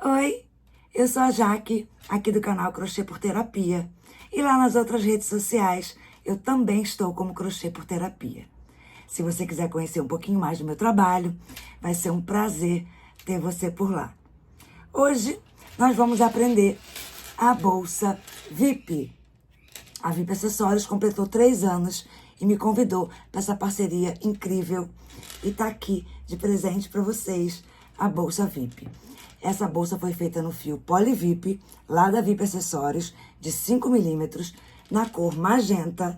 Oi, eu sou a Jaque, aqui do canal Crochê por Terapia. E lá nas outras redes sociais, eu também estou como Crochê por Terapia. Se você quiser conhecer um pouquinho mais do meu trabalho, vai ser um prazer ter você por lá. Hoje, nós vamos aprender a bolsa VIP. A VIP Acessórios completou 3 anos e me convidou para essa parceria incrível. E tá aqui de presente para vocês a bolsa VIP. Essa bolsa foi feita no fio Poly VIP, lá da VIP Acessórios, de 5 milímetros, na cor magenta.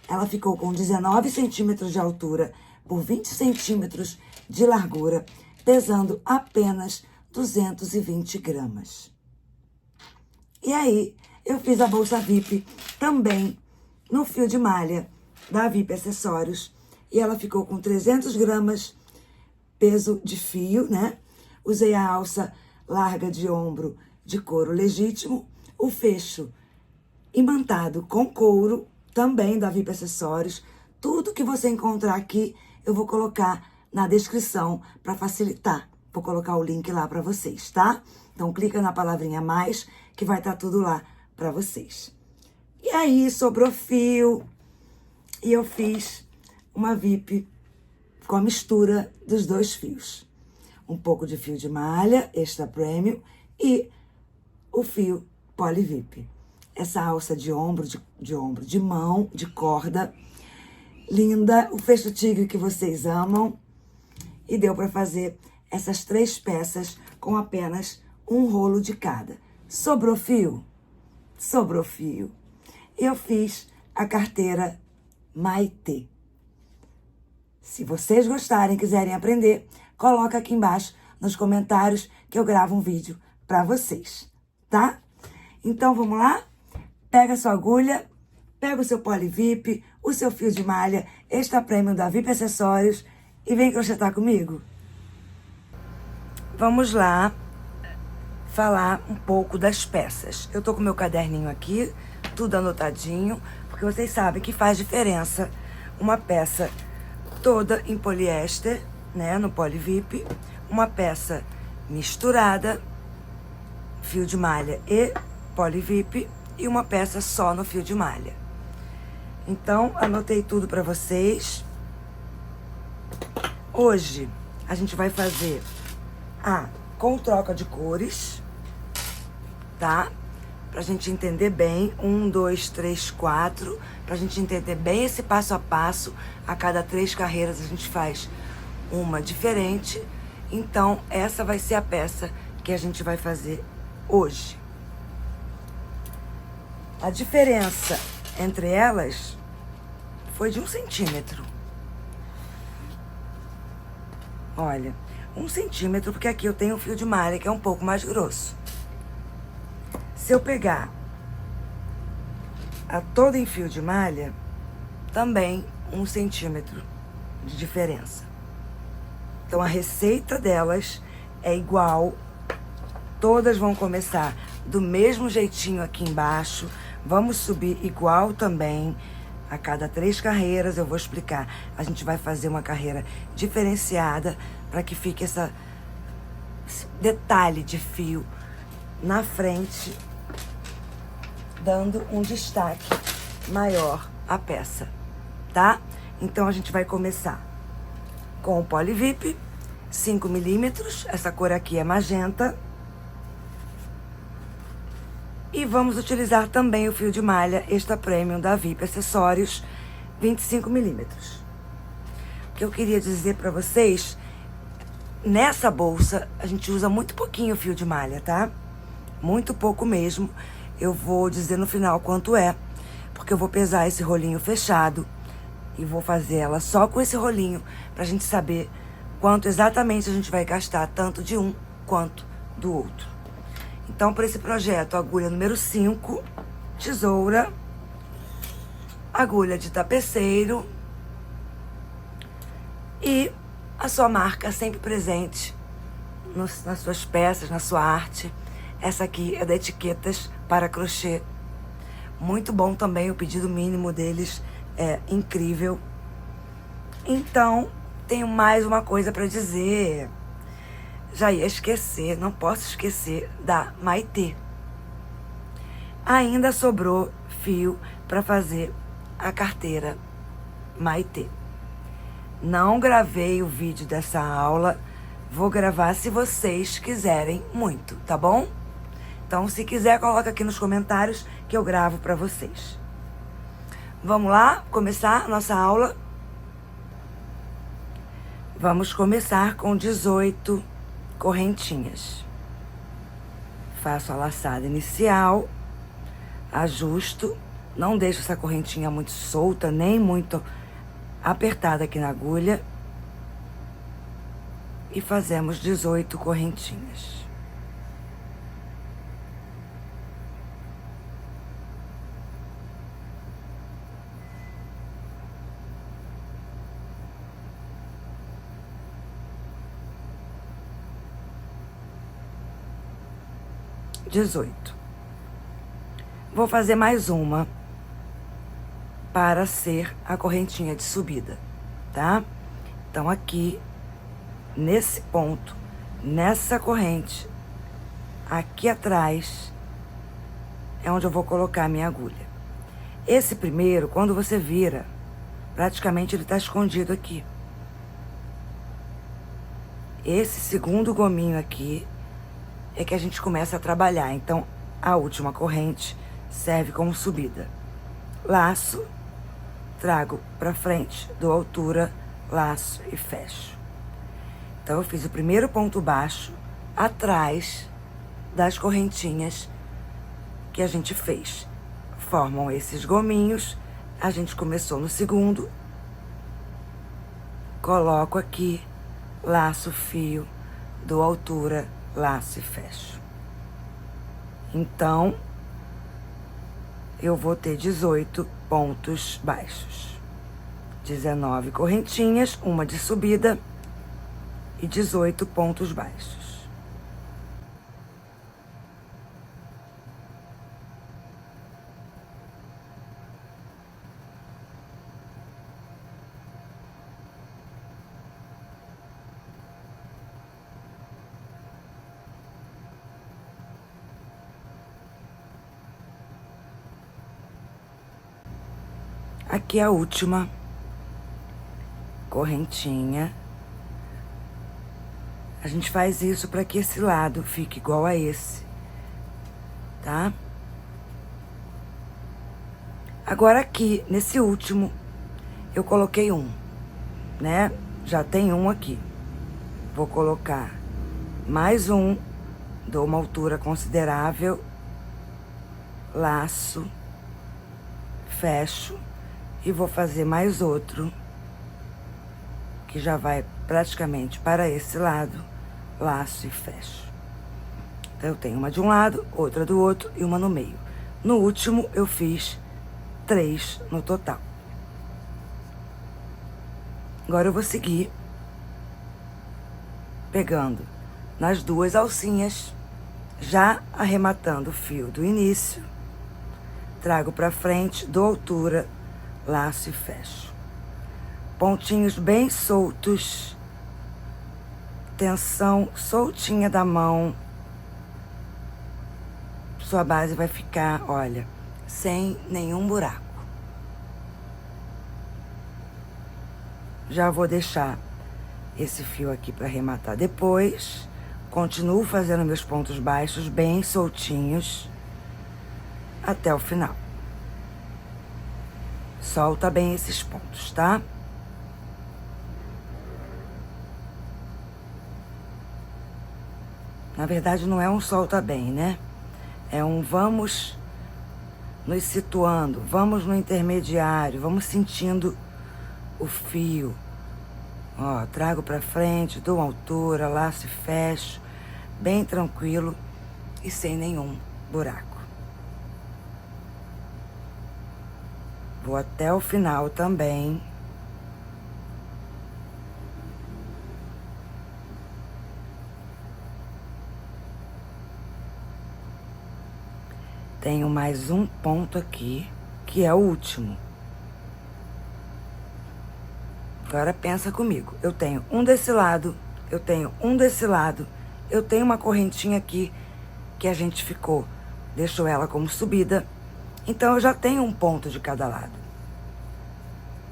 Ela ficou com 19 centímetros de altura por 20 centímetros de largura, pesando apenas 220 gramas. E aí, eu fiz a bolsa VIP também no fio de malha da VIP Acessórios. E ela ficou com 300 gramas peso de fio, né? Usei a alça larga de ombro de couro legítimo, o fecho imantado com couro, também da VIP Acessórios. Tudo que você encontrar aqui, eu vou colocar na descrição para facilitar. Vou colocar o link lá para vocês, tá? Então, clica na palavrinha mais, que vai estar tudo lá para vocês. E aí, sobrou fio, e eu fiz uma VIP com a mistura dos 2 fios. Um pouco de fio de malha, extra premium, e o fio Poly VIP. Essa alça de ombro, de mão, de corda, linda, o fecho tigre que vocês amam. E deu para fazer essas 3 peças com apenas um rolo de cada. Sobrou fio? Sobrou fio. Eu fiz a carteira Maitê. Se vocês gostarem, quiserem aprender, coloca aqui embaixo nos comentários que eu gravo um vídeo para vocês, tá? Então, vamos lá? Pega a sua agulha, pega o seu Poly VIP, o seu fio de malha, extra premium da VIP Acessórios e vem crochetar comigo. Vamos lá falar um pouco das peças. Eu tô com meu caderninho aqui, tudo anotadinho, porque vocês sabem que faz diferença uma peça toda em poliéster, né, no Poly VIP, uma peça misturada, fio de malha e Poly VIP, e uma peça só no fio de malha. Então, anotei tudo para vocês. Hoje, a gente vai fazer com troca de cores, tá? Pra gente entender bem, 1, 2, 3, 4, pra gente entender bem esse passo a passo. A cada 3 carreiras a gente faz uma diferente. Então, essa vai ser a peça que a gente vai fazer hoje. A diferença entre elas foi de 1 centímetro. Olha, 1 centímetro, porque aqui eu tenho um fio de malha que é um pouco mais grosso. Se eu pegar a toda em fio de malha, também 1 centímetro de diferença. Então, a receita delas é igual. Todas vão começar do mesmo jeitinho aqui embaixo. Vamos subir igual também. A cada 3 carreiras, eu vou explicar. A gente vai fazer uma carreira diferenciada para que fique esse detalhe de fio na frente, dando um destaque maior à peça, tá? Então, a gente vai começar com o Poly VIP, 5 milímetros. Essa cor aqui é magenta. E vamos utilizar também o fio de malha extra premium da VIP Acessórios, 25 milímetros. O que eu queria dizer para vocês, nessa bolsa a gente usa muito pouquinho fio de malha, tá? Muito pouco mesmo. Eu vou dizer no final quanto é, porque eu vou pesar esse rolinho fechado e vou fazer ela só com esse rolinho, pra gente saber quanto exatamente a gente vai gastar, tanto de um quanto do outro. Então, para esse projeto, agulha número 5, tesoura, agulha de tapeceiro e a sua marca sempre presente nas suas peças, na sua arte. Essa aqui é da Etiquetas para Crochê. Muito bom também, o pedido mínimo deles é incrível. Então, tenho mais uma coisa para dizer. já ia esquecer, não posso esquecer da Maitê. Ainda sobrou fio para fazer a carteira Maitê. Não gravei o vídeo dessa aula, vou gravar se vocês quiserem muito, tá bom? Então, se quiser, coloca aqui nos comentários que eu gravo para vocês. Vamos lá começar a nossa aula? Vamos começar com 18 correntinhas. Faço a laçada inicial, ajusto, não deixo essa correntinha muito solta, nem muito apertada aqui na agulha. E fazemos 18 correntinhas. Vou fazer mais uma para ser a correntinha de subida, tá? Então, aqui, nesse ponto, nessa corrente, aqui atrás, é onde eu vou colocar a minha agulha. Esse primeiro, quando você vira, praticamente ele tá escondido aqui. Esse segundo gominho aqui é que a gente começa a trabalhar. Então, a última corrente serve como subida. Laço, trago pra frente, dou altura, laço e fecho. Então, eu fiz o primeiro ponto baixo atrás das correntinhas que a gente fez. Formam esses gominhos, a gente começou no segundo, coloco aqui, laço, fio, dou altura, laço e fecho. Então, eu vou ter 18 pontos baixos. 19 correntinhas, uma de subida e 18 pontos baixos. Aqui a última correntinha. A gente faz isso para que esse lado fique igual a esse, tá? Agora aqui, nesse último, eu coloquei um, né? Já tem um aqui. Vou colocar mais um, dou uma altura considerável, laço, fecho. E vou fazer mais outro, que já vai praticamente para esse lado, laço e fecho. Então, eu tenho uma de um lado, outra do outro e uma no meio. No último, eu fiz 3 no total. Agora, eu vou seguir pegando nas duas alcinhas, já arrematando o fio do início, trago para frente, dou altura, laço e fecho. Pontinhos bem soltos, tensão soltinha da mão. Sua base vai ficar, olha, sem nenhum buraco. Já vou deixar esse fio aqui para arrematar depois. Continuo fazendo meus pontos baixos bem soltinhos até o final. Solta bem esses pontos, tá? Na verdade, não é um solta bem, né? É um vamos nos situando, vamos no intermediário, vamos sentindo o fio. Ó, trago pra frente, dou altura, laço e fecho, bem tranquilo e sem nenhum buraco. Vou até o final também. Tenho mais um ponto aqui, que é o último. Agora pensa comigo. Eu tenho um desse lado, eu tenho um desse lado eu tenho uma correntinha aqui que a gente deixou ela como subida. Então, eu já tenho um ponto de cada lado.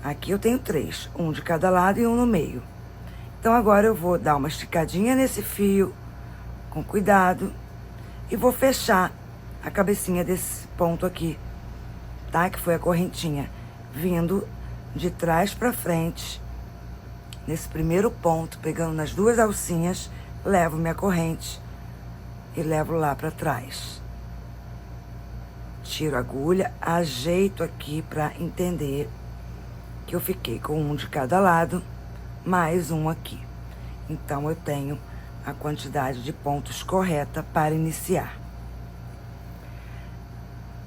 Aqui eu tenho 3, um de cada lado e um no meio. Então, agora eu vou dar uma esticadinha nesse fio, com cuidado, e vou fechar a cabecinha desse ponto aqui, tá? Que foi a correntinha, vindo de trás pra frente. Nesse primeiro ponto, pegando nas 2 alcinhas, levo minha corrente e levo lá pra trás. Tiro a agulha, ajeito aqui pra entender que eu fiquei com um de cada lado, mais um aqui. Então, eu tenho a quantidade de pontos correta para iniciar.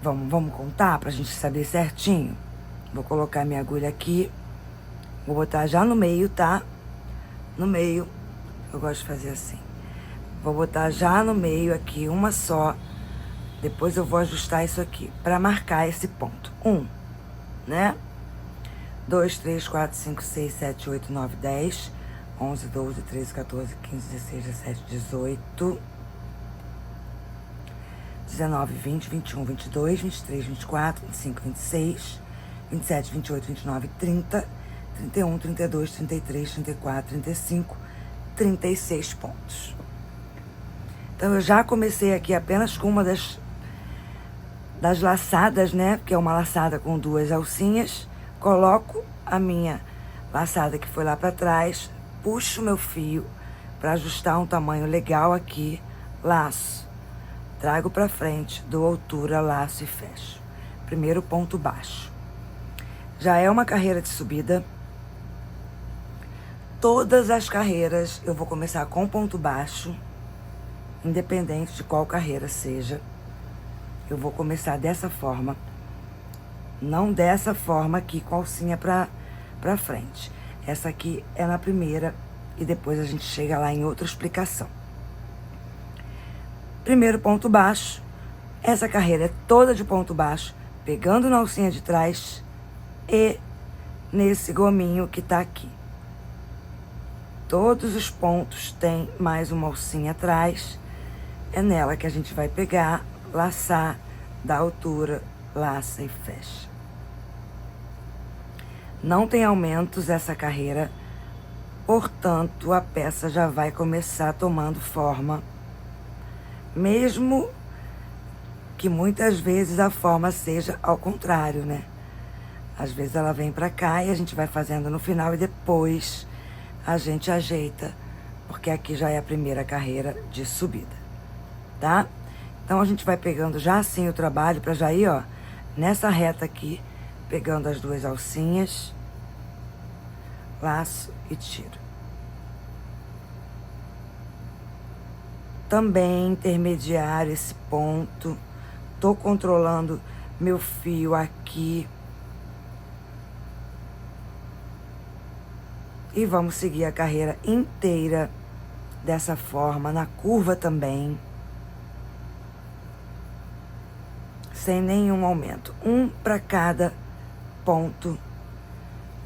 Vamos contar pra gente saber certinho? Vou colocar minha agulha aqui. Vou botar já no meio, tá? No meio. Eu gosto de fazer assim. Vou botar já no meio aqui, uma só. Depois eu vou ajustar isso aqui, pra marcar esse ponto. 1, né? 2, 3, 4, 5, 6, 7, 8, 9, 10, 11, 12, 13, 14, 15, 16, 17, 18, 19, 20, 21, 22, 23, 24, 25, 26, 27, 28, 29, 30, 31, 32, 33, 34, 35, 36 pontos. Então, eu já comecei aqui apenas com uma das laçadas, né? Que é uma laçada com 2 alcinhas. Coloco a minha laçada que foi lá pra trás, puxo meu fio pra ajustar um tamanho legal aqui, laço, trago pra frente, dou altura, laço e fecho. Primeiro ponto baixo. Já é uma carreira de subida. Todas as carreiras eu vou começar com ponto baixo, independente de qual carreira seja. Eu vou começar dessa forma, não dessa forma aqui com a alcinha pra frente. Essa aqui é na primeira e depois a gente chega lá em outra explicação. Primeiro ponto baixo, essa carreira é toda de ponto baixo, pegando na alcinha de trás e nesse gominho que tá aqui. Todos os pontos têm mais uma alcinha atrás, é nela que a gente vai pegar, laçar, dar altura, laça e fecha. Não tem aumentos essa carreira, portanto, a peça já vai começar tomando forma, mesmo que muitas vezes a forma seja ao contrário, né? Às vezes ela vem pra cá e a gente vai fazendo no final e depois a gente ajeita, porque aqui já é a primeira carreira de subida, tá? Então, a gente vai pegando já assim o trabalho pra já ir, ó, nessa reta aqui, pegando as 2 alcinhas, laço e tiro. Também intermediário esse ponto, tô controlando meu fio aqui. E vamos seguir a carreira inteira dessa forma, na curva também. Sem nenhum aumento. Um para cada ponto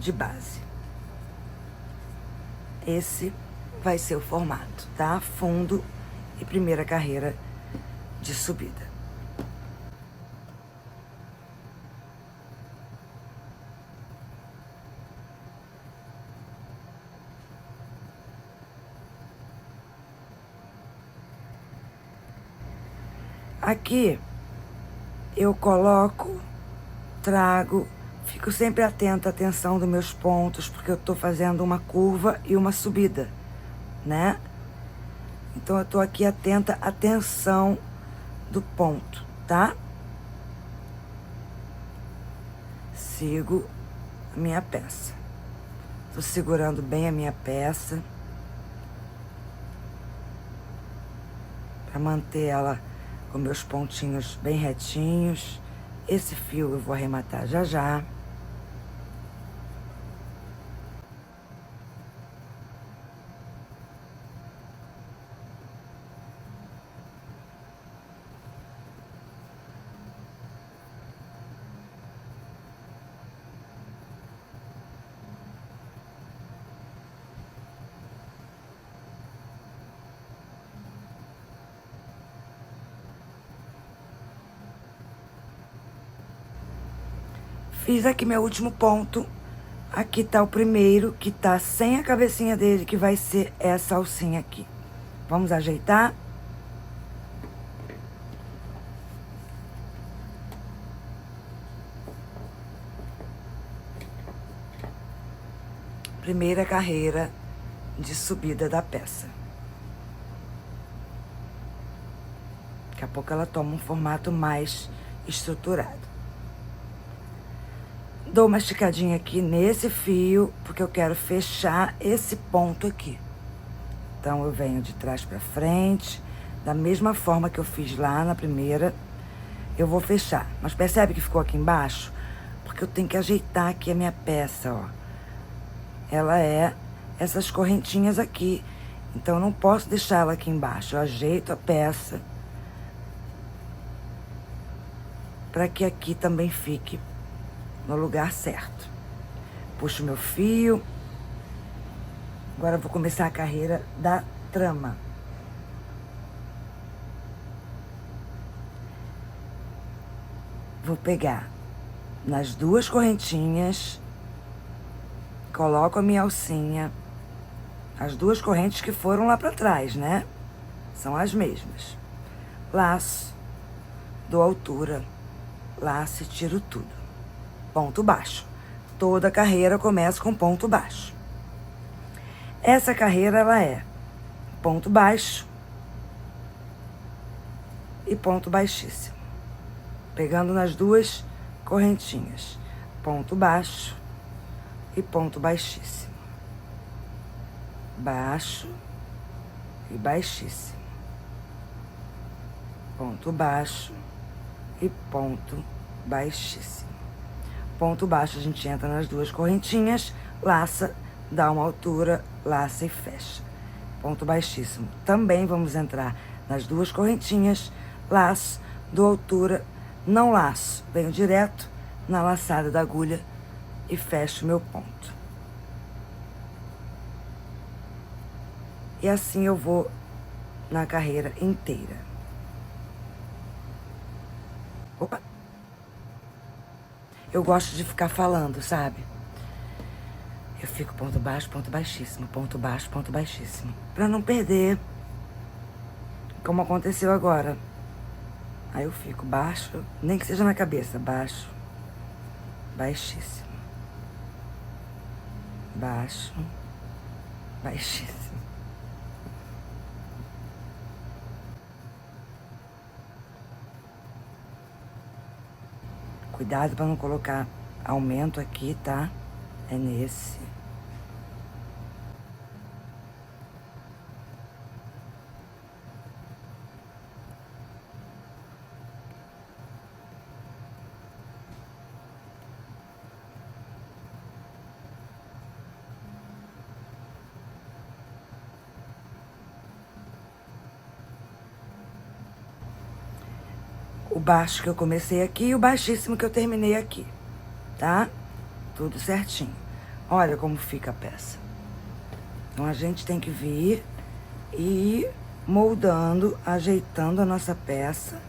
de base. Esse vai ser o formato, tá? Fundo e primeira carreira de subida. Aqui eu coloco, trago, fico sempre atenta à tensão dos meus pontos, porque eu tô fazendo uma curva e uma subida, né? Então, eu tô aqui atenta à tensão do ponto, tá? Sigo a minha peça. Tô segurando bem a minha peça para manter ela com meus pontinhos bem retinhos. Esse fio eu vou arrematar já já. Fiz aqui meu último ponto. Aqui tá o primeiro, que tá sem a cabecinha dele, que vai ser essa alcinha aqui. Vamos ajeitar. Primeira carreira de subida da peça. Daqui a pouco ela toma um formato mais estruturado. Dou uma esticadinha aqui nesse fio, porque eu quero fechar esse ponto aqui. Então, eu venho de trás pra frente, da mesma forma que eu fiz lá na primeira, eu vou fechar. Mas percebe que ficou aqui embaixo? Porque eu tenho que ajeitar aqui a minha peça, ó. Ela é essas correntinhas aqui, então eu não posso deixar ela aqui embaixo. Eu ajeito a peça para que aqui também fique no lugar certo. Puxo meu fio. Agora eu vou começar a carreira da trama. Vou pegar nas duas correntinhas, coloco a minha alcinha, as duas correntes que foram lá pra trás, né? São as mesmas. Laço, dou altura, laço e tiro tudo. Ponto baixo. Toda carreira começa com ponto baixo. Essa carreira, ela é ponto baixo e ponto baixíssimo. Pegando nas duas correntinhas. Ponto baixo e ponto baixíssimo. Baixo e baixíssimo. Ponto baixo e ponto baixíssimo. Ponto baixo, a gente entra nas duas correntinhas, laça, dá uma altura, laça e fecha. Ponto baixíssimo. Também vamos entrar nas duas correntinhas, laço, dou altura, não laço, venho direto na laçada da agulha e fecho meu ponto. E assim eu vou na carreira inteira. Opa! Eu gosto de ficar falando, sabe? Eu fico ponto baixo, ponto baixíssimo, ponto baixo, ponto baixíssimo. Pra não perder, como aconteceu agora. Aí eu fico baixo, nem que seja na cabeça, baixo, baixíssimo. Baixo, baixíssimo. Cuidado para não colocar aumento aqui, tá? É nesse. O baixo que eu comecei aqui e o baixíssimo que eu terminei aqui, tá? Tudo certinho. Olha como fica a peça. Então, a gente tem que vir e ir moldando, ajeitando a nossa peça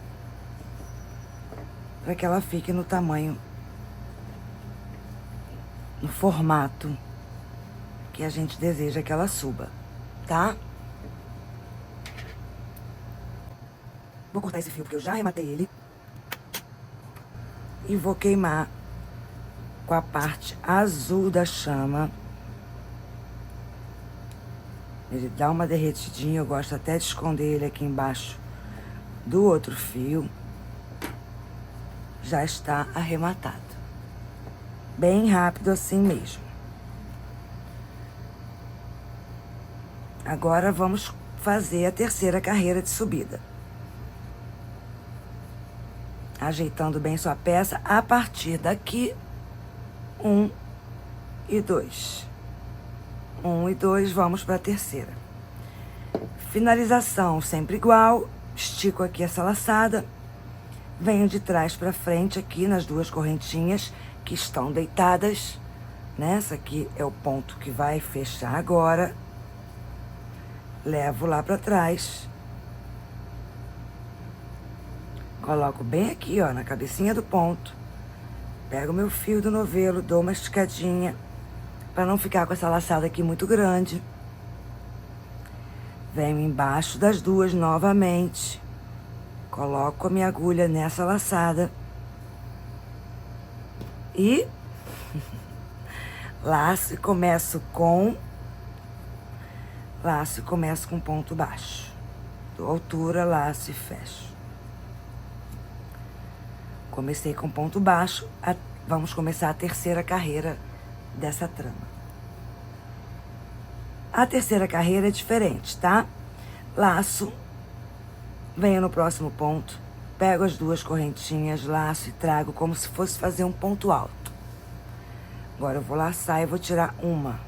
para que ela fique no tamanho, no formato que a gente deseja que ela suba, tá? Vou cortar esse fio porque eu já arrematei ele. E vou queimar com a parte azul da chama. Ele dá uma derretidinha, eu gosto até de esconder ele aqui embaixo do outro fio. Já está arrematado. Bem rápido assim mesmo. Agora vamos fazer a terceira carreira de subida. Ajeitando bem sua peça a partir daqui, 1 e 2. 1 e 2, vamos para a terceira. Finalização sempre igual, estico aqui essa laçada, venho de trás para frente aqui nas duas correntinhas que estão deitadas, né? Essa aqui é o ponto que vai fechar agora. Levo lá para trás. Coloco bem aqui, ó, na cabecinha do ponto. Pego meu fio do novelo, dou uma esticadinha para não ficar com essa laçada aqui muito grande. Venho embaixo das duas novamente. Coloco a minha agulha nessa laçada. E laço e começo com ponto baixo. Dou altura, laço e fecho. Comecei com ponto baixo, vamos começar a terceira carreira dessa trama. A terceira carreira é diferente, tá? Laço, venho no próximo ponto, pego as duas correntinhas, laço e trago como se fosse fazer um ponto alto. Agora eu vou laçar e vou tirar uma,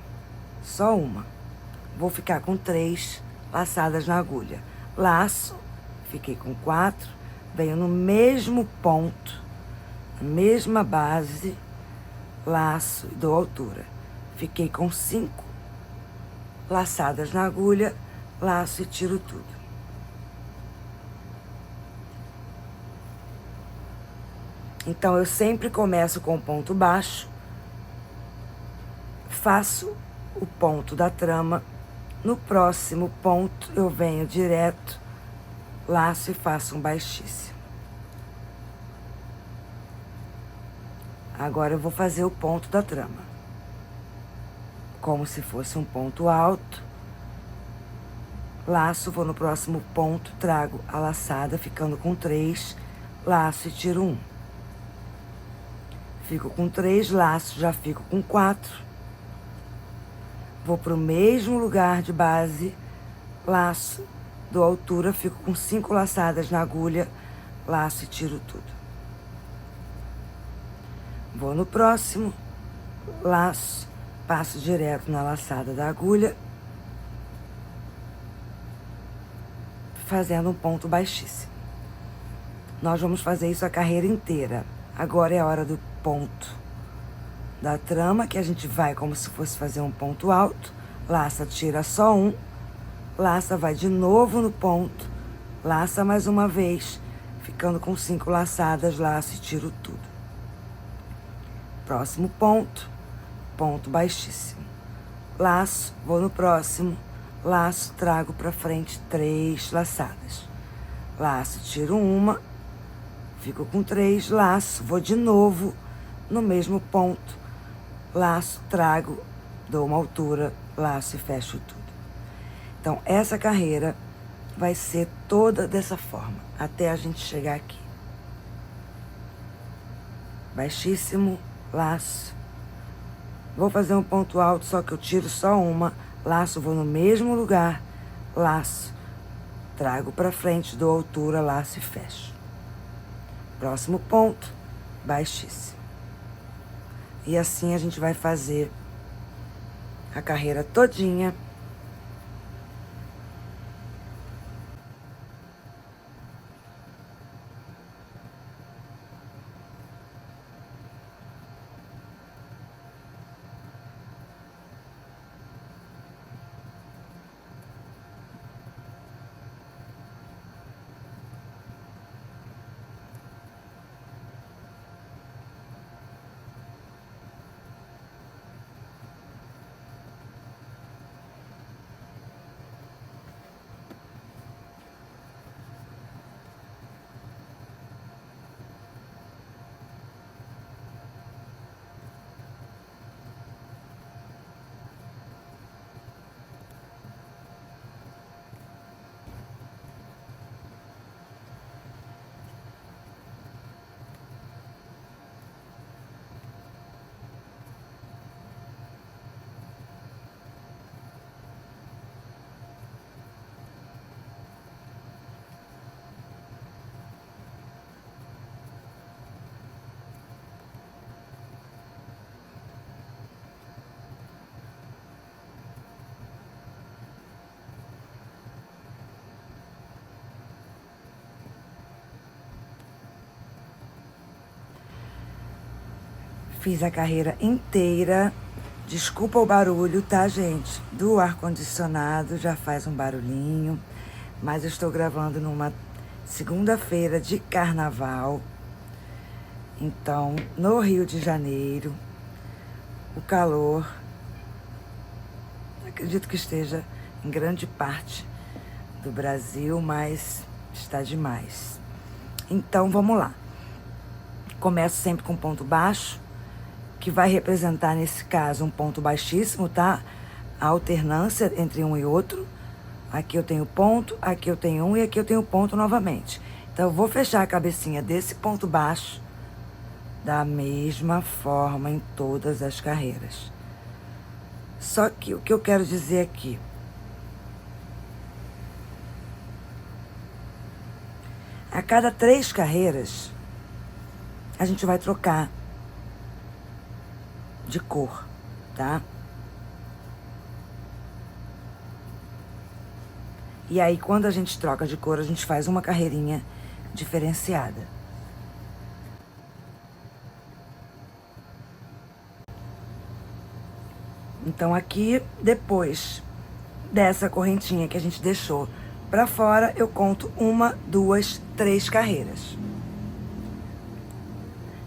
só uma. Vou ficar com 3 laçadas na agulha. Laço, fiquei com 4, venho no mesmo ponto, na mesma base, laço e dou altura. Fiquei com 5 laçadas na agulha, laço e tiro tudo. Então, eu sempre começo com o ponto baixo, faço o ponto da trama, no próximo ponto eu venho direto, laço e faço um baixíssimo. Agora eu vou fazer o ponto da trama, como se fosse um ponto alto. Laço, vou no próximo ponto, trago a laçada, ficando com 3, laço e tiro 1. Fico com 3 laços, já fico com 4. Vou pro mesmo lugar de base, laço, dou altura, fico com 5 laçadas na agulha, laço e tiro tudo. Vou no próximo, laço, passo direto na laçada da agulha, fazendo um ponto baixíssimo. Nós vamos fazer isso a carreira inteira. Agora é a hora do ponto da trama, que a gente vai como se fosse fazer um ponto alto. Laça, tira só 1. Laça, vai de novo no ponto. Laça mais uma vez, ficando com 5 laçadas, laço e tiro tudo. Próximo ponto, ponto baixíssimo. Laço, vou no próximo. Laço, trago pra frente 3 laçadas. Laço, tiro 1. Fico com 3, laço, vou de novo no mesmo ponto. Laço, trago, dou uma altura, laço e fecho tudo. Então, essa carreira vai ser toda dessa forma, até a gente chegar aqui. Baixíssimo, laço. Vou fazer um ponto alto, só que eu tiro só 1. Laço, vou no mesmo lugar, laço. Trago pra frente, dou altura, laço e fecho. Próximo ponto, baixíssimo. E assim a gente vai fazer a carreira todinha. Fiz a carreira inteira. Desculpa o barulho, tá, gente? Do ar-condicionado, já faz um barulhinho. Mas eu estou gravando numa segunda-feira de carnaval. Então, no Rio de Janeiro, o calor, acredito que esteja em grande parte do Brasil, mas está demais. Então, vamos lá. Começo sempre com ponto baixo, que vai representar, nesse caso, um ponto baixíssimo, tá? A alternância entre um e outro. Aqui eu tenho ponto, aqui eu tenho um e aqui eu tenho ponto novamente. Então, eu vou fechar a cabecinha desse ponto baixo da mesma forma em todas as carreiras. Só que o que eu quero dizer aqui, a cada 3 carreiras, a gente vai trocar de cor, tá? E aí, quando a gente troca de cor, a gente faz uma carreirinha diferenciada. Então, aqui, depois dessa correntinha que a gente deixou pra fora, eu conto 1, 2, 3 carreiras.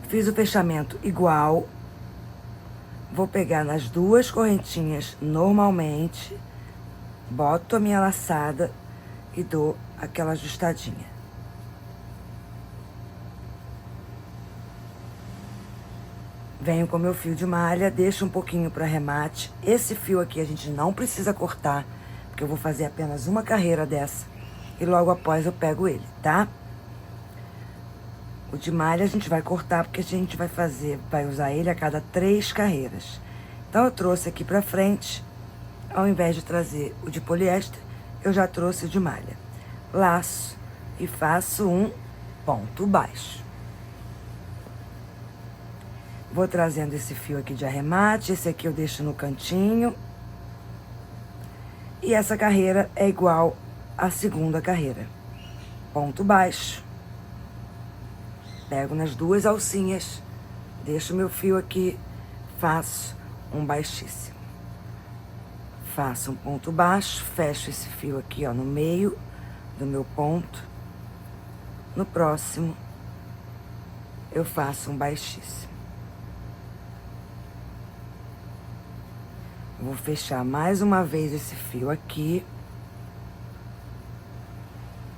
Fiz o fechamento igual. Vou pegar nas 2 correntinhas normalmente, boto a minha laçada e dou aquela ajustadinha. Venho com meu fio de malha, deixo um pouquinho para remate. Esse fio aqui a gente não precisa cortar, porque eu vou fazer apenas uma carreira dessa. E logo após eu pego ele, tá? O de malha a gente vai cortar, porque a gente vai usar ele a cada 3 carreiras. Então, eu trouxe aqui pra frente, ao invés de trazer o de poliéster, eu já trouxe o de malha. Laço e faço um ponto baixo. Vou trazendo esse fio aqui de arremate, esse aqui eu deixo no cantinho. E essa carreira é igual à segunda carreira. Ponto baixo. Pego nas 2 alcinhas, deixo meu fio aqui, faço um baixíssimo. Faço um ponto baixo, fecho esse fio aqui, ó, no meio do meu ponto. No próximo, eu faço um baixíssimo. Vou fechar mais uma vez esse fio aqui.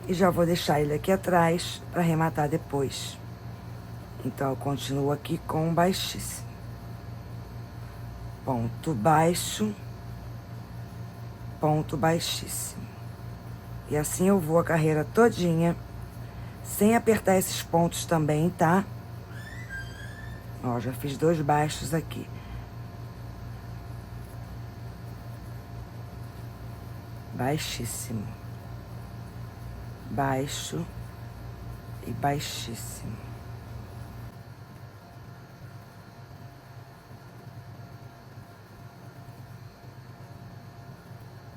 E já vou deixar ele aqui atrás para arrematar depois. Então, eu continuo aqui com um baixíssimo. Ponto baixo. Ponto baixíssimo. E assim eu vou a carreira todinha, sem apertar esses pontos também, tá? Ó, já fiz 2 baixos aqui. Baixíssimo. Baixo e baixíssimo.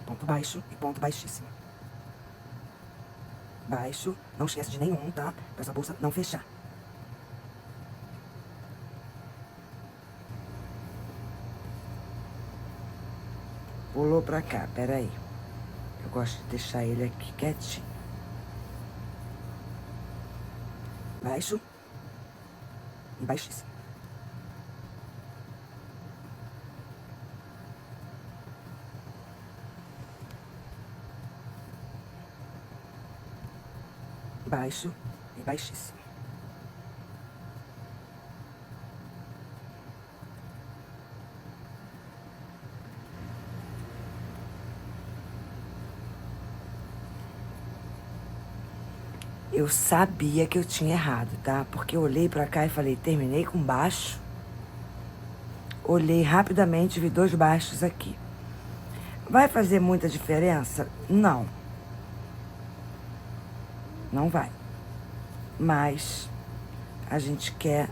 Ponto baixo e ponto baixíssimo. Baixo, não esquece de nenhum, tá? Pra essa bolsa não fechar. Pulou pra cá, peraí. Eu gosto de deixar ele aqui quietinho. Baixo e baixíssimo. Baixo e baixíssimo. Eu sabia que eu tinha errado, tá? Porque eu olhei pra cá e falei, terminei com baixo. Olhei rapidamente e vi 2 baixos aqui. Vai fazer muita diferença? Não. Não vai. Mas a gente quer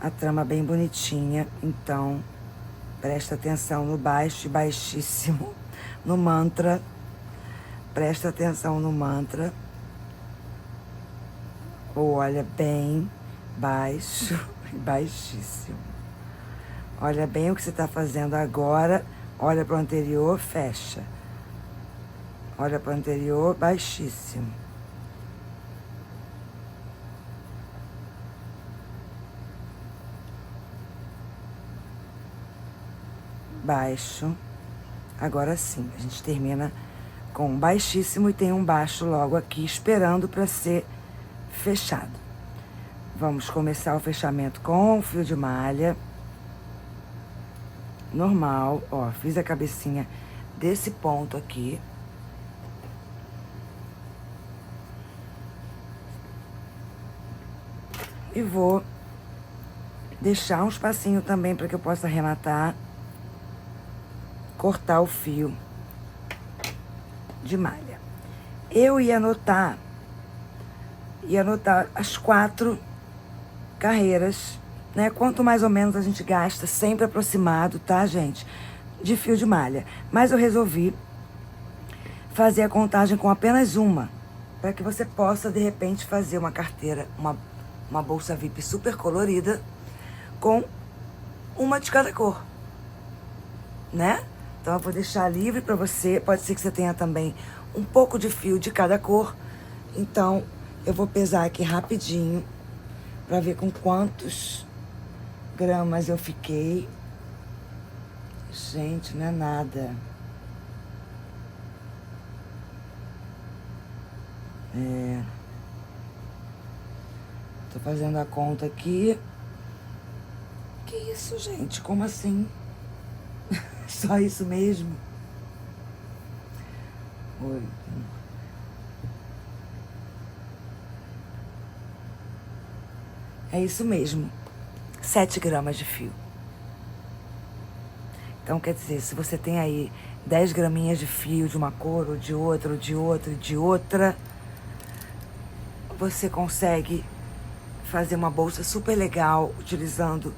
a trama bem bonitinha, então presta atenção no baixo e baixíssimo, no mantra. Presta atenção no mantra. Olha bem baixo e baixíssimo. Olha bem o que você está fazendo agora. Olha para o anterior, fecha. Olha para o anterior, baixíssimo. baixo. Agora sim, a gente termina com um baixíssimo e tem um baixo logo aqui, esperando para ser fechado. Vamos começar o fechamento com o fio de malha. Normal, ó, fiz a cabecinha desse ponto aqui. E vou deixar um espacinho também para que eu possa arrematar, cortar o fio de malha. Eu ia anotar as 4 carreiras, né? Quanto mais ou menos a gente gasta, sempre aproximado, tá, gente? De fio de malha. Mas eu resolvi fazer a contagem com apenas uma, para que você possa, de repente, fazer uma carteira, uma bolsa VIP super colorida, com uma de cada cor, né? Então, eu vou deixar livre para você. Pode ser que você tenha também um pouco de fio de cada cor. Então, eu vou pesar aqui rapidinho para ver com quantos gramas eu fiquei. Gente, não é nada. Tô fazendo a conta aqui. Que isso, gente? Como assim? Só isso mesmo? 8. É isso mesmo. 7 gramas de fio. Então, quer dizer, se você tem aí 10 graminhas de fio de uma cor, ou de outra, ou de outra, ou de outra, você consegue fazer uma bolsa super legal utilizando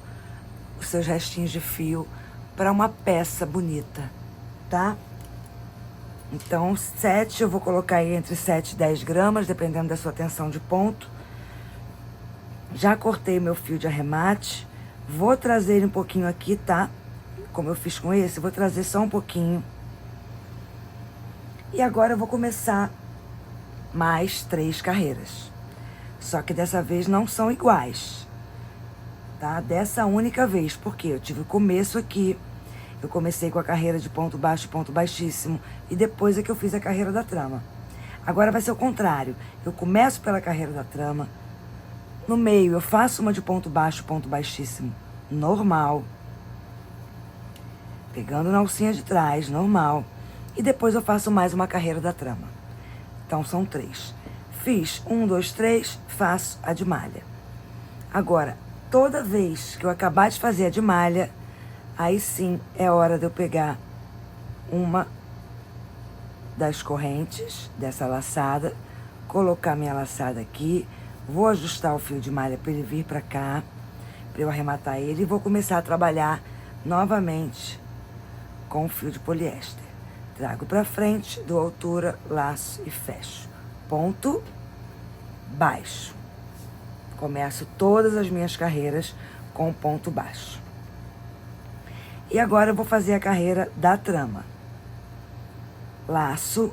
os seus restinhos de fio para uma peça bonita, tá? Então, 7, eu vou colocar aí entre 7 e 10 gramas, dependendo da sua tensão de ponto. Já cortei meu fio de arremate. Vou trazer ele um pouquinho aqui, tá? Como eu fiz com esse, vou trazer só um pouquinho. E agora eu vou começar mais 3 carreiras. Só que dessa vez não são iguais, tá? Dessa única vez, porque eu tive o começo aqui. Eu comecei com a carreira de ponto baixo e ponto baixíssimo. E depois é que eu fiz a carreira da trama. Agora vai ser o contrário. Eu começo pela carreira da trama. No meio eu faço uma de ponto baixo, ponto baixíssimo, normal. Pegando na alcinha de trás, normal. E depois eu faço mais uma carreira da trama. Então são 3. Fiz 1, 2, 3, faço a de malha. Agora, toda vez que eu acabar de fazer a de malha, aí sim é hora de eu pegar uma das correntes dessa laçada, colocar minha laçada aqui, vou ajustar o fio de malha para ele vir para cá, para eu arrematar ele, e vou começar a trabalhar novamente com o fio de poliéster. Trago para frente, dou altura, laço e fecho. Ponto baixo. Começo todas as minhas carreiras com ponto baixo. E agora eu vou fazer a carreira da trama. Laço,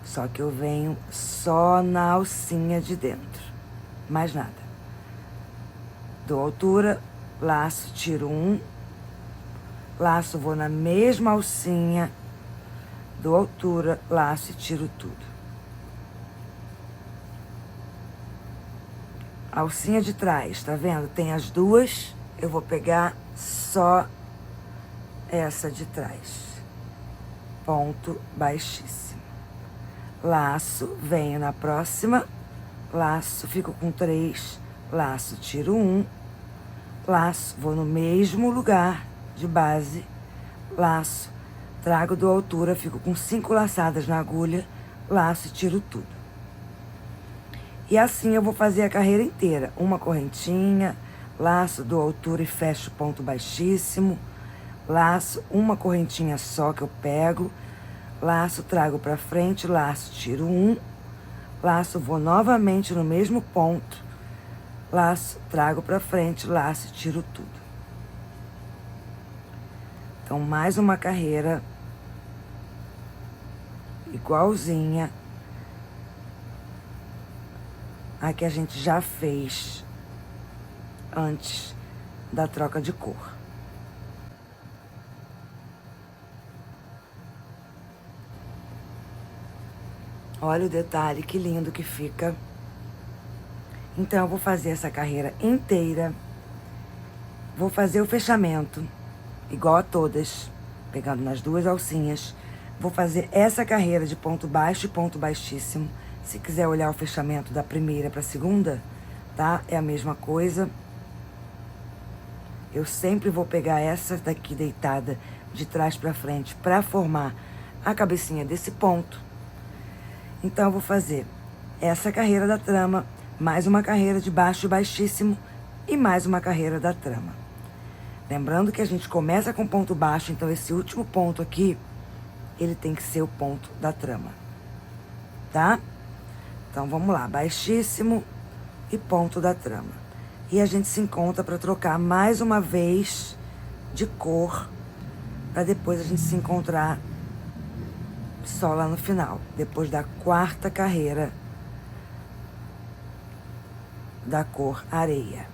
só que eu venho só na alcinha de dentro, mais nada. Dou altura, laço, tiro 1, laço, vou na mesma alcinha, dou altura, laço e tiro tudo. A alcinha de trás, tá vendo? Tem as duas, eu vou pegar só essa de trás. Ponto baixíssimo. Laço, venho na próxima, laço, fico com 3, laço, tiro 1, laço, vou no mesmo lugar de base, laço, trago, dou altura, fico com 5 laçadas na agulha, laço e tiro tudo. E assim eu vou fazer a carreira inteira. Uma correntinha, laço, dou altura e fecho ponto baixíssimo, laço, uma correntinha só que eu pego, laço, trago pra frente, laço, tiro 1, laço, vou novamente no mesmo ponto, laço, trago pra frente, laço, tiro tudo. Então, mais uma carreira igualzinha a que a gente já fez antes da troca de cor. Olha o detalhe, que lindo que fica. Então, eu vou fazer essa carreira inteira. Vou fazer o fechamento, igual a todas, pegando nas duas alcinhas. Vou fazer essa carreira de ponto baixo e ponto baixíssimo. Se quiser olhar o fechamento da primeira para a segunda, tá? É a mesma coisa. Eu sempre vou pegar essa daqui deitada de trás para frente para formar a cabecinha desse ponto. Então, eu vou fazer essa carreira da trama, mais uma carreira de baixo e baixíssimo e mais uma carreira da trama. Lembrando que a gente começa com ponto baixo, então esse último ponto aqui, ele tem que ser o ponto da trama, tá? Então, vamos lá, baixíssimo e ponto da trama. E a gente se encontra para trocar mais uma vez de cor, para depois a gente se encontrar só lá no final, depois da quarta carreira da cor areia.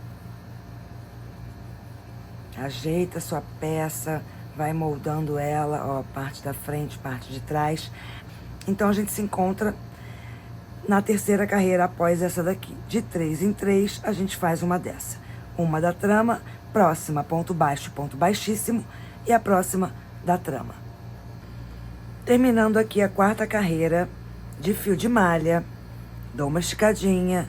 Ajeita sua peça, vai moldando ela, ó, parte da frente, parte de trás. Então, a gente se encontra na terceira carreira após essa daqui. De 3 em 3, a gente faz uma dessa. Uma da trama, próxima, ponto baixo, ponto baixíssimo, e a próxima da trama. Terminando aqui a quarta carreira de fio de malha, dou uma esticadinha,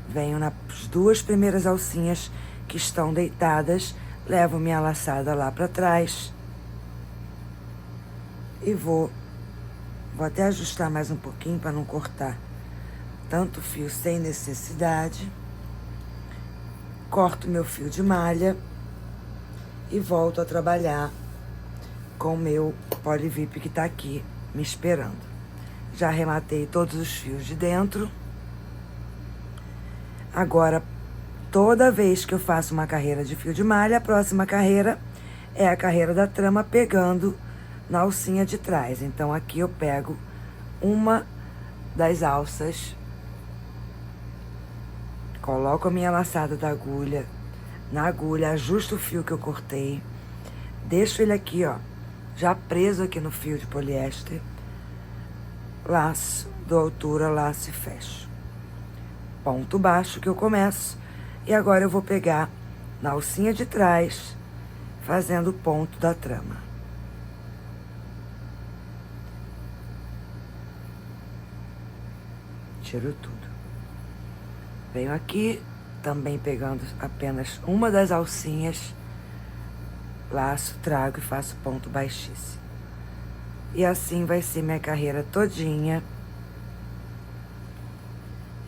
venho nas duas primeiras alcinhas que estão deitadas, levo minha laçada lá para trás e vou até ajustar mais um pouquinho para não cortar tanto fio sem necessidade. Corto meu fio de malha e volto a trabalhar com o meu Polivip que tá aqui me esperando. Já arrematei todos os fios de dentro. Agora, toda vez que eu faço uma carreira de fio de malha, a próxima carreira é a carreira da trama pegando na alcinha de trás. Então, aqui eu pego uma das alças, coloco a minha laçada da agulha na agulha, ajusto o fio que eu cortei, deixo ele aqui, ó, já preso aqui no fio de poliéster, laço, dou altura, laço e fecho. Ponto baixo que eu começo, e agora eu vou pegar na alcinha de trás, fazendo o ponto da trama. Tiro tudo. Venho aqui, também pegando apenas uma das alcinhas, laço, trago e faço ponto baixíssimo. E assim vai ser minha carreira todinha.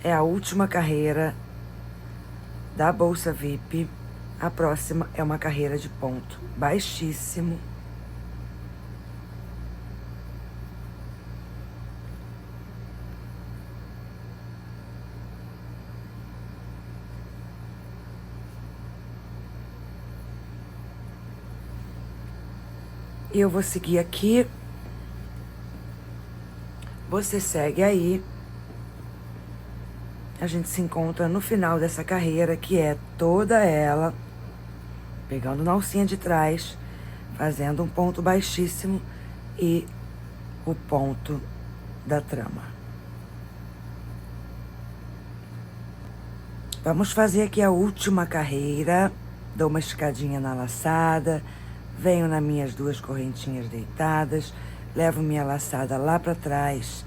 É a última carreira da bolsa VIP. A próxima é uma carreira de ponto baixíssimo. E eu vou seguir aqui. Você segue aí. A gente se encontra no final dessa carreira, que é toda ela, pegando na alcinha de trás, fazendo um ponto baixíssimo e o ponto da trama. Vamos fazer aqui a última carreira. Dou uma esticadinha na laçada, venho nas minhas duas correntinhas deitadas, levo minha laçada lá para trás,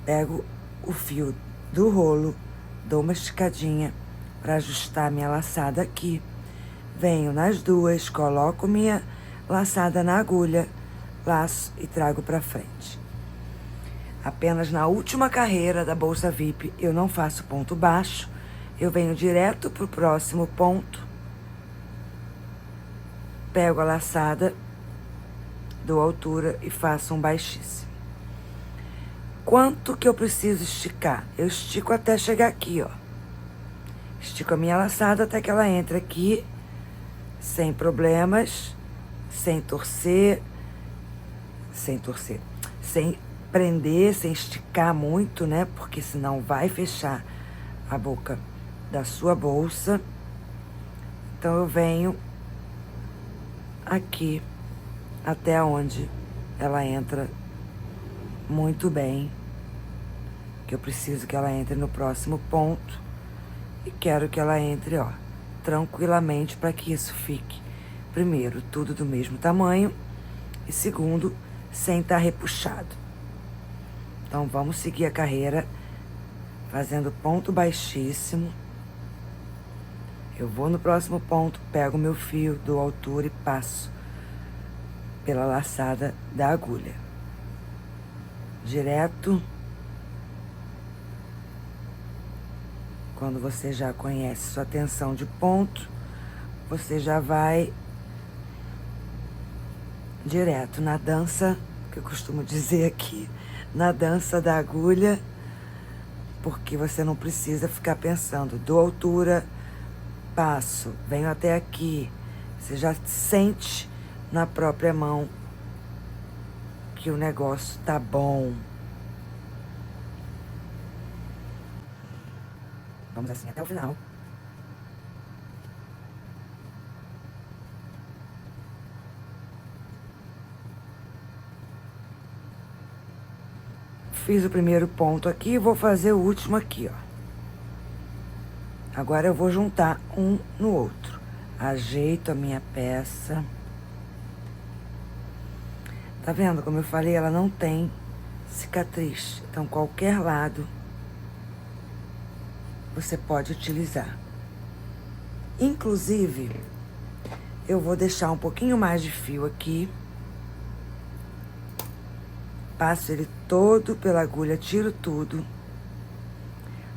pego o fio do rolo, dou uma esticadinha para ajustar minha laçada aqui. Venho nas duas, coloco minha laçada na agulha, laço e trago para frente. Apenas na última carreira da bolsa VIP eu não faço ponto baixo, eu venho direto pro próximo ponto, pego a laçada, dou altura e faço um baixíssimo. Quanto que eu preciso esticar? Eu estico até chegar aqui, ó. Estico a minha laçada até que ela entre aqui, sem problemas, sem prender, sem esticar muito, né? Porque senão vai fechar a boca da sua bolsa. Então, eu venho aqui até onde ela entra muito bem que eu preciso que ela entre no próximo ponto. E quero que ela entre, ó, tranquilamente, para que isso fique, primeiro, tudo do mesmo tamanho, e segundo, sem estar repuxado. Então, vamos seguir a carreira fazendo ponto baixíssimo. Eu vou no próximo ponto, pego o meu fio, dou altura e passo pela laçada da agulha. Direto. Quando você já conhece sua tensão de ponto, você já vai direto na dança, que eu costumo dizer aqui, na dança da agulha, porque você não precisa ficar pensando, dou altura, passo, venho até aqui. Você já sente na própria mão que o negócio tá bom. Vamos assim até o final. Fiz o primeiro ponto aqui e vou fazer o último aqui, ó. Agora eu vou juntar um no outro. Ajeito a minha peça. Tá vendo? Como eu falei, ela não tem cicatriz. Então, qualquer lado você pode utilizar. Inclusive, eu vou deixar um pouquinho mais de fio aqui. Passo ele todo pela agulha, tiro tudo.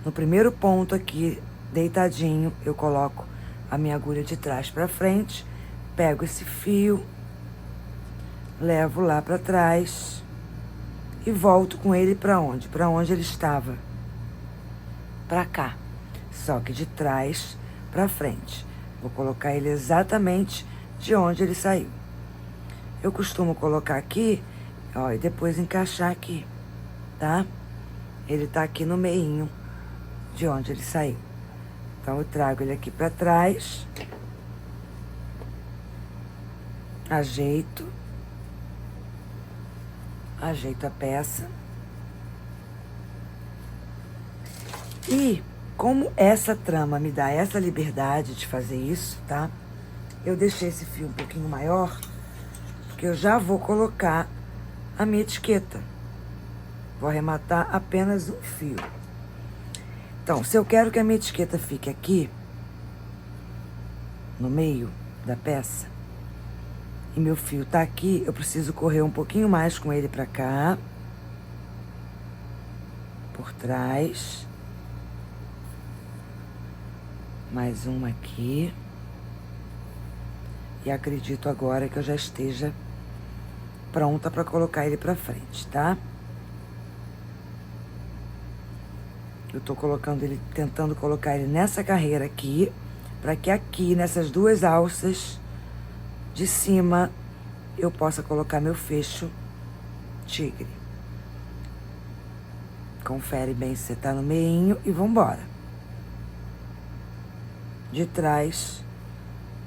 No primeiro ponto aqui, deitadinho, eu coloco a minha agulha de trás pra frente, pego esse fio, levo lá pra trás e volto com ele pra onde? Pra onde ele estava. Pra cá. Só que de trás pra frente. Vou colocar ele exatamente de onde ele saiu. Eu costumo colocar aqui, ó, e depois encaixar aqui, tá? Ele tá aqui no meinho de onde ele saiu. Então, eu trago ele aqui pra trás. Ajeito. Ajeito a peça. E como essa trama me dá essa liberdade de fazer isso, tá? Eu deixei esse fio um pouquinho maior, porque eu já vou colocar a minha etiqueta. Vou arrematar apenas um fio. Então, se eu quero que a minha etiqueta fique aqui, no meio da peça, e meu fio tá aqui, eu preciso correr um pouquinho mais com ele pra cá, por trás. Mais uma aqui. E acredito agora que eu já esteja pronta pra colocar ele pra frente, tá? Eu tô colocando ele, tentando colocar ele nessa carreira aqui, pra que aqui, nessas duas alças de cima, eu possa colocar meu fecho tigre. Confere bem se você tá no meinho e vambora. De trás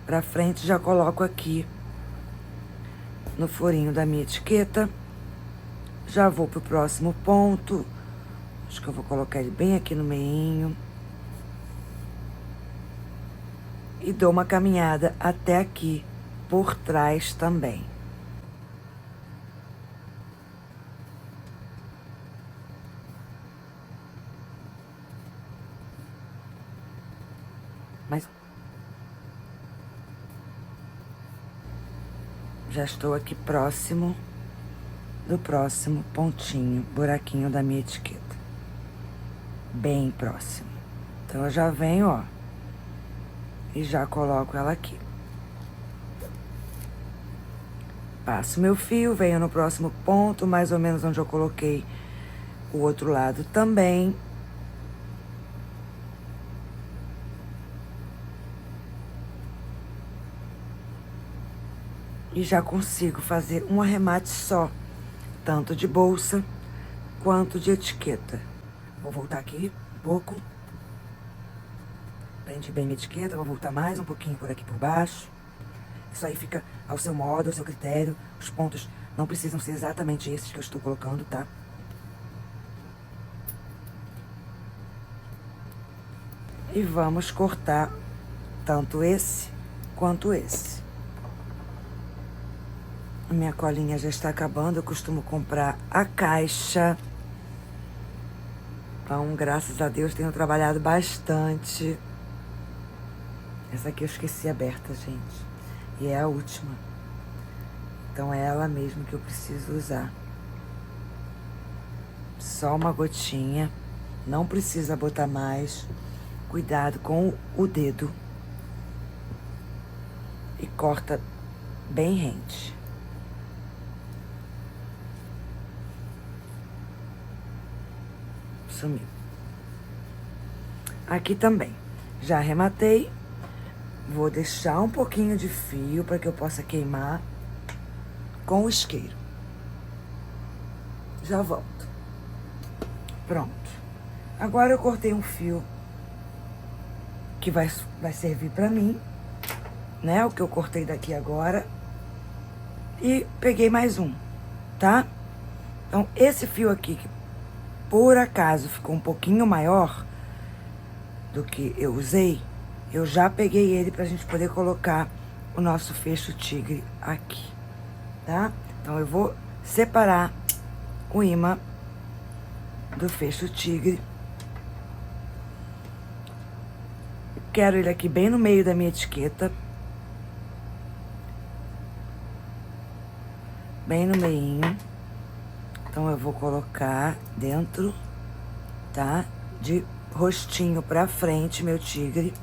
pra frente, já coloco aqui no furinho da minha etiqueta. Já vou pro próximo ponto. Acho que eu vou colocar ele bem aqui no meinho. E dou uma caminhada até aqui, por trás também. Mas já estou aqui próximo do próximo pontinho, buraquinho da minha etiqueta. Bem próximo. Então, eu já venho, ó, e já coloco ela aqui. Passo meu fio, venho no próximo ponto, mais ou menos onde eu coloquei o outro lado também. E já consigo fazer um arremate só, tanto de bolsa quanto de etiqueta. Vou voltar aqui um pouco. Prende bem minha etiqueta, vou voltar mais um pouquinho por aqui por baixo. Isso aí fica ao seu modo, ao seu critério. Os pontos não precisam ser exatamente esses que eu estou colocando, tá? E vamos cortar tanto esse quanto esse. A minha colinha já está acabando, eu costumo comprar a caixa. Então, graças a Deus, tenho trabalhado bastante. Essa aqui eu esqueci aberta, gente. E é a última. Então, é ela mesmo que eu preciso usar. Só uma gotinha. Não precisa botar mais. Cuidado com o dedo. E corta bem rente. Sumiu. Aqui também. Já arrematei. Vou deixar um pouquinho de fio para que eu possa queimar com o isqueiro. Já volto. Pronto. Agora eu cortei um fio que vai servir para mim, né? O que eu cortei daqui agora. E peguei mais um, tá? Então, esse fio aqui, que por acaso ficou um pouquinho maior do que eu usei, eu já peguei ele pra gente poder colocar o nosso fecho tigre aqui, tá? Então, eu vou separar o imã do fecho tigre. Quero ele aqui bem no meio da minha etiqueta. Bem no meinho. Então, eu vou colocar dentro, tá? De rostinho pra frente, meu tigre.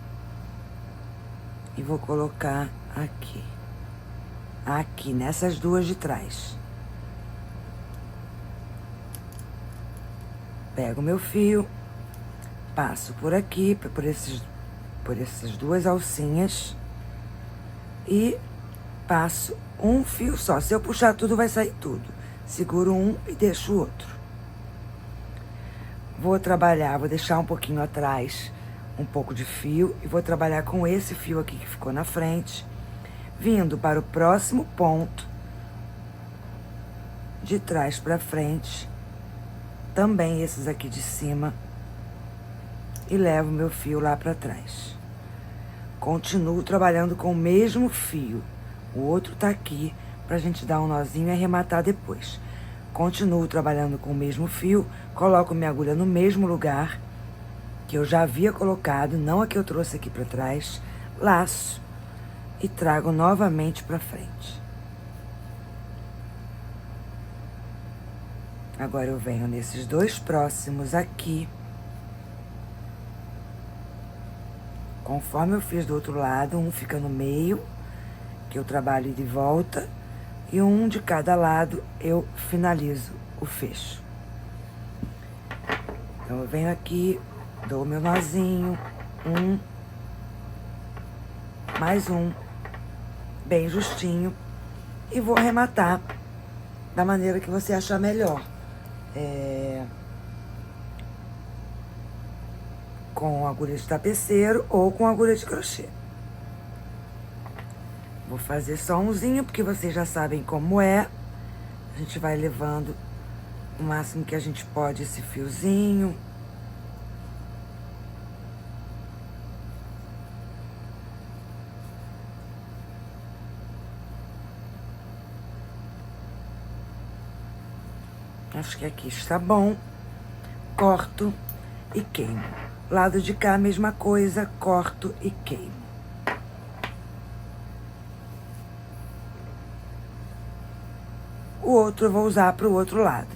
E vou colocar aqui. Aqui, nessas duas de trás. Pego meu fio, passo por aqui, por essas duas alcinhas. E passo um fio só. Se eu puxar tudo, vai sair tudo. Seguro um e deixo o outro. Vou trabalhar, vou deixar um pouquinho atrás um pouco de fio e vou trabalhar com esse fio aqui que ficou na frente, vindo para o próximo ponto, de trás para frente, também esses aqui de cima, e levo meu fio lá para trás. Continuo trabalhando com o mesmo fio. O outro tá aqui pra gente dar um nozinho e arrematar depois. Continuo trabalhando com o mesmo fio, coloco minha agulha no mesmo lugar que eu já havia colocado, não a que eu trouxe aqui pra trás, laço e trago novamente pra frente. Agora eu venho nesses dois próximos aqui. Conforme eu fiz do outro lado, um fica no meio, que eu trabalho de volta, e um de cada lado eu finalizo o fecho. Então, eu venho aqui, dou meu nozinho, mais um, bem justinho, e vou arrematar da maneira que você achar melhor. Com agulha de tapeceiro ou com agulha de crochê. Vou fazer só umzinho, porque vocês já sabem como é. A gente vai levando o máximo que a gente pode esse fiozinho. Acho que aqui está bom. Corto e queimo. Lado de cá, a mesma coisa, corto e queimo. O outro eu vou usar pro outro lado.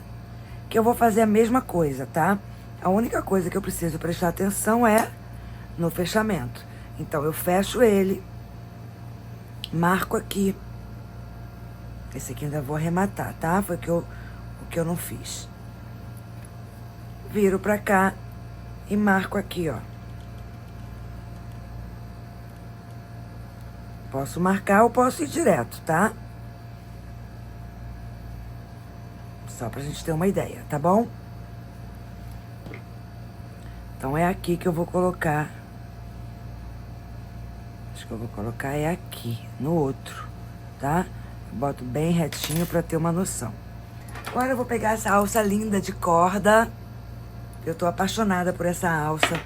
Que eu vou fazer a mesma coisa, tá? A única coisa que eu preciso prestar atenção é no fechamento. Então, eu fecho ele, marco aqui. Esse aqui ainda vou arrematar, tá? Foi o que eu não fiz. Viro pra cá e marco aqui, ó. Posso marcar ou posso ir direto, tá? Só pra gente ter uma ideia, tá bom? Então, é aqui que eu vou colocar. Acho que eu vou colocar é aqui, no outro, tá? Boto bem retinho pra ter uma noção. Agora eu vou pegar essa alça linda de corda. Eu tô apaixonada por essa alça.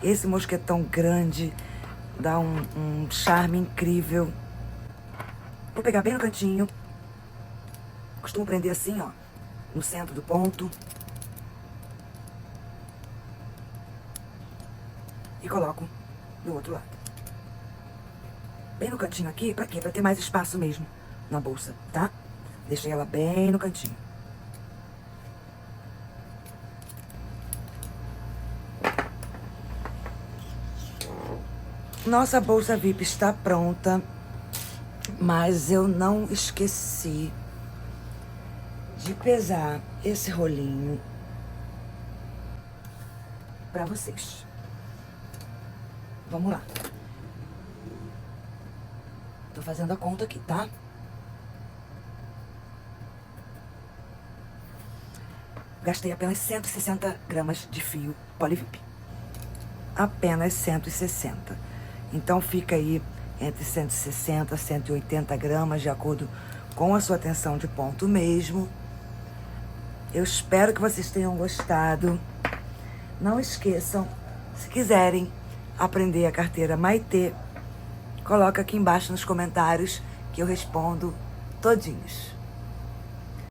Esse mosquetão grande dá um charme incrível. Vou pegar bem no cantinho. Costumo prender assim, ó, no centro do ponto. E coloco do outro lado. Bem no cantinho aqui, pra quê? Pra ter mais espaço mesmo na bolsa, tá? Deixei ela bem no cantinho. Nossa bolsa VIP está pronta, mas eu não esqueci de pesar esse rolinho pra vocês. Vamos lá. Tô fazendo a conta aqui, tá? Gastei apenas 160 gramas de fio Polivip. Apenas 160. Então fica aí entre 160 e 180 gramas, de acordo com a sua tensão de ponto mesmo. Eu espero que vocês tenham gostado. Não esqueçam, se quiserem aprender a carteira Maitê, coloca aqui embaixo nos comentários que eu respondo todinhos.